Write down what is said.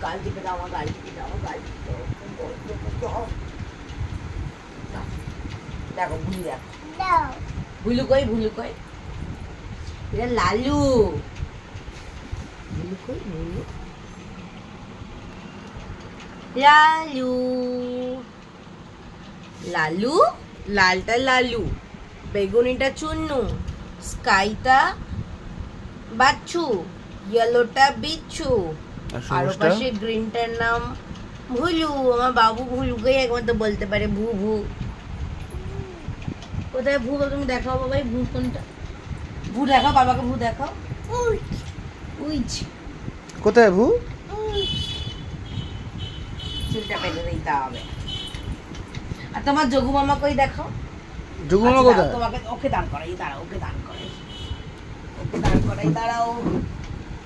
গাল টিপে দাও, আমার গাল টিপে দাও, আমার গাল টিপে দাও। দেখো ভুলু, দেখো ভুলু কই, ভুলু কই, এটা লালু। ভুলু কই, ভুলু, লালু, লালু, লালটা লালু, বেগুনিটা চুন্নু, স্কাইটা বাচ্চু, ইয়েলোটা বিচ্ছু, আর ওপাশে গ্রিনটার নাম ভুলু। আমার বাবু ভুলুকেই একমাত্র বলতে পারে ভু ভু। কোথায় ভু? তুমি দেখাও বাবাই, ভু কোনটা? ভু দেখাও বাবাকে, ভু দেখাও। উইচ কোথায় ভু? চুলটা পেতে দিতে হবে। আর তোমার যোগু মামা কই দেখাও। যোগু মামা কোথায়? তোমাকে ওকে দান করাই, দাঁড়াও, ওকে দান করাই, ওকে দান করাই, দাঁড়াও।